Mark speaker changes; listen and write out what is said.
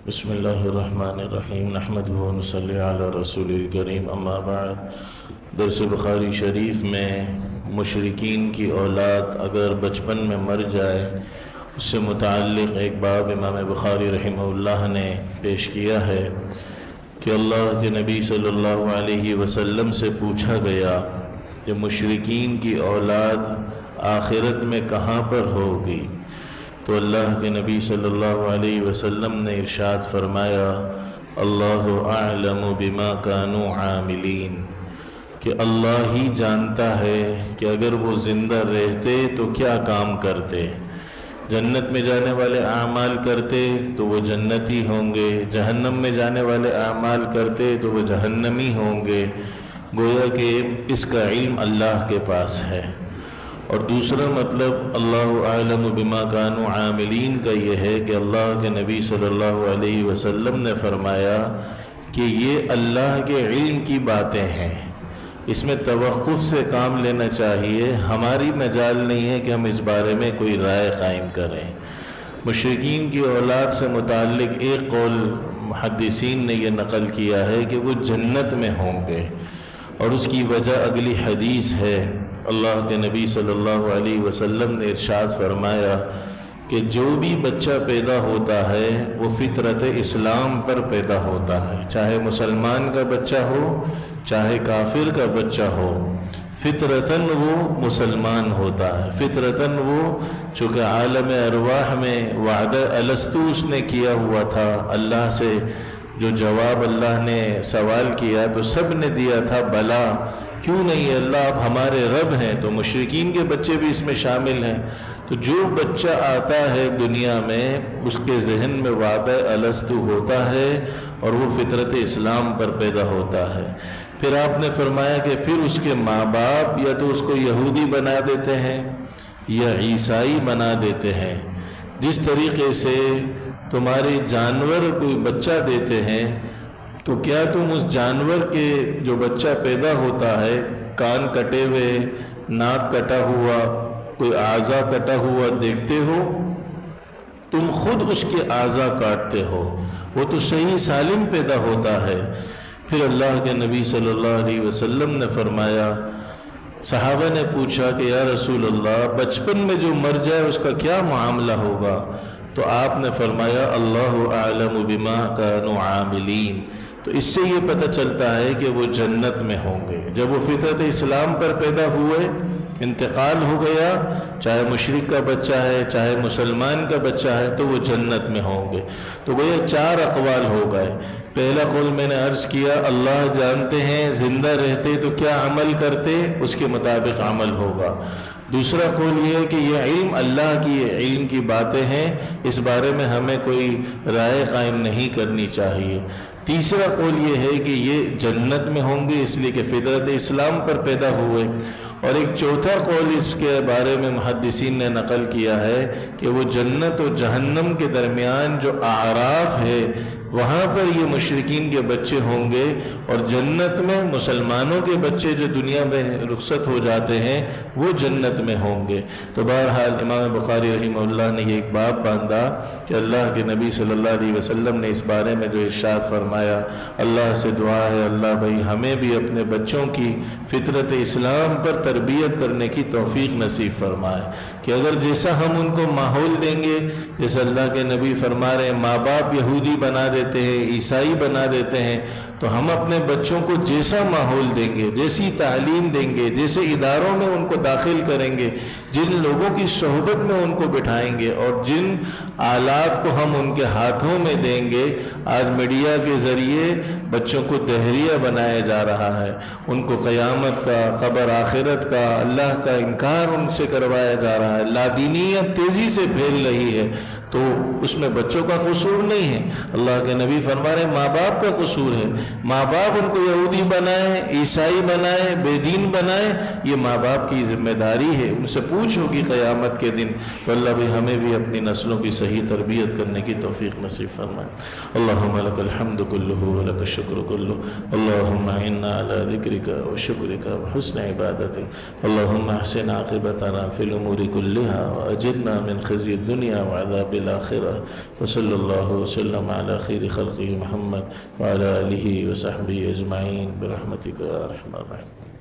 Speaker 1: بسم اللہ الرحمن الرحیم نحمدہ و نصلی علی رسول الکریم اما بعد۔ درس بخاری شریف میں مشرکین کی اولاد اگر بچپن میں مر جائے اس سے متعلق ایک باب امام بخاری رحمہ اللہ نے پیش کیا ہے کہ اللہ کے نبی صلی اللہ علیہ وسلم سے پوچھا گیا کہ مشرکین کی اولاد آخرت میں کہاں پر ہوگی، تو اللہ کے نبی صلی اللہ علیہ وسلم نے ارشاد فرمایا اللہ اعلم بما كانوا عاملین، کہ اللہ ہی جانتا ہے کہ اگر وہ زندہ رہتے تو کیا کام کرتے۔ جنت میں جانے والے اعمال کرتے تو وہ جنتی ہوں گے، جہنم میں جانے والے اعمال کرتے تو وہ جہنمی ہوں گے۔ گویا کہ اس کا علم اللہ کے پاس ہے۔ اور دوسرا مطلب اللہ اعلم بما كانوا عاملین کا یہ ہے کہ اللہ کے نبی صلی اللہ علیہ وسلم نے فرمایا کہ یہ اللہ کے علم کی باتیں ہیں، اس میں توقف سے کام لینا چاہیے، ہماری مجال نہیں ہے کہ ہم اس بارے میں کوئی رائے قائم کریں۔ مشرکین کی اولاد سے متعلق ایک قول محدثین نے یہ نقل کیا ہے کہ وہ جنت میں ہوں گے، اور اس کی وجہ اگلی حدیث ہے۔ اللہ کے نبی صلی اللہ علیہ وسلم نے ارشاد فرمایا کہ جو بھی بچہ پیدا ہوتا ہے وہ فطرت اسلام پر پیدا ہوتا ہے، چاہے مسلمان کا بچہ ہو چاہے کافر کا بچہ ہو، فطرتاً وہ مسلمان ہوتا ہے۔ فطرتاً وہ چونکہ عالم ارواح میں وعدہ الستو اس نے کیا ہوا تھا، اللہ سے جو جواب اللہ نے سوال کیا تو سب نے دیا تھا بلا، کیوں نہیں اللہ آپ ہمارے رب ہیں، تو مشرکین کے بچے بھی اس میں شامل ہیں۔ تو جو بچہ آتا ہے دنیا میں اس کے ذہن میں وعدہ الستو ہوتا ہے اور وہ فطرت اسلام پر پیدا ہوتا ہے۔ پھر آپ نے فرمایا کہ پھر اس کے ماں باپ یا تو اس کو یہودی بنا دیتے ہیں یا عیسائی بنا دیتے ہیں۔ جس طریقے سے تمہارے جانور کوئی بچہ دیتے ہیں تو کیا تم اس جانور کے جو بچہ پیدا ہوتا ہے کان کٹے ہوئے، ناک کٹا ہوا، کوئی اعضا کٹا ہوا دیکھتے ہو؟ تم خود اس کے اعضا کاٹتے ہو، وہ تو صحیح سالم پیدا ہوتا ہے۔ پھر اللہ کے نبی صلی اللہ علیہ وسلم نے فرمایا، صحابہ نے پوچھا کہ یا رسول اللہ بچپن میں جو مر جائے اس کا کیا معاملہ ہوگا؟ تو آپ نے فرمایا اللہ اعلم بما كانوا عاملین۔ تو اس سے یہ پتہ چلتا ہے کہ وہ جنت میں ہوں گے۔ جب وہ فطرت اسلام پر پیدا ہوئے، انتقال ہو گیا، چاہے مشرک کا بچہ ہے چاہے مسلمان کا بچہ ہے، تو وہ جنت میں ہوں گے۔ تو وہ یہ 4 اقوال ہو گئے۔ پہلا قول میں نے عرض کیا اللہ جانتے ہیں، زندہ رہتے تو کیا عمل کرتے اس کے مطابق عمل ہوگا۔ دوسرا قول یہ ہے کہ یہ علم اللہ کی علم کی باتیں ہیں، اس بارے میں ہمیں کوئی رائے قائم نہیں کرنی چاہیے۔ تیسرا قول یہ ہے کہ یہ جنت میں ہوں گے اس لیے کہ فطرت اسلام پر پیدا ہوئے۔ اور ایک چوتھا قول اس کے بارے میں محدثین نے نقل کیا ہے کہ وہ جنت و جہنم کے درمیان جو اعراف ہے وہاں پر یہ مشرکین کے بچے ہوں گے، اور جنت میں مسلمانوں کے بچے جو دنیا میں رخصت ہو جاتے ہیں وہ جنت میں ہوں گے۔ تو بہرحال امام بخاری رحمہ اللہ نے یہ ایک باب باندھا کہ اللہ کے نبی صلی اللہ علیہ وسلم نے اس بارے میں جو ارشاد فرمایا، اللہ سے دعا ہے اللہ بھائی ہمیں بھی اپنے بچوں کی فطرت اسلام پر تربیت کرنے کی توفیق نصیب فرمائے، کہ اگر جیسا ہم ان کو ماحول دیں گے، جیسے اللہ کے نبی فرما رہے ہیں ماں باپ یہودی بنا دیتے ہیں، عیسائی بنا دیتے ہیں، تو ہم اپنے بچوں کو جیسا ماحول دیں گے، جیسی تعلیم دیں گے، جیسے اداروں میں ان کو داخل کریں گے، جن لوگوں کی صحبت میں ان کو بٹھائیں گے اور جن آلات کو ہم ان کے ہاتھوں میں دیں گے۔ آج میڈیا کے ذریعے بچوں کو دہریہ بنایا جا رہا ہے، ان کو قیامت کا، قبر آخرت کا، اللہ کا انکار ان سے کروایا جا رہا ہے، لادینیت تیزی سے پھیل رہی ہے، تو اس میں بچوں کا قصور نہیں ہے۔ اللہ کے نبی فرما رہے ہیں ماں باپ کا قصور ہے۔ ماں باپ ان کو یہودی بنائے، عیسائی بنائے، بے دین بنائے، یہ ماں باپ کی ذمہ داری ہے، ان سے پوچھ ہوگی قیامت کے دن۔ تو اللہ بھی ہمیں بھی اپنی نسلوں کی صحیح تربیت کرنے کی توفیق نصیب فرمائے۔ اللہم لک الحمد کلہ ولک الشکر کلہ، اللہم اعنا علی ذکرک وشکرک وحسن عبادتک، اللہم احسن عاقبتنا فی الامور کلہا واجرنا من خزی الدنیا وعذاب الآخرة وصلی اللہ وسلم علی خیر خلقہ محمد وعلی آلہ وصحبہ اجمعین برحمتک یا ارحم الراحمین.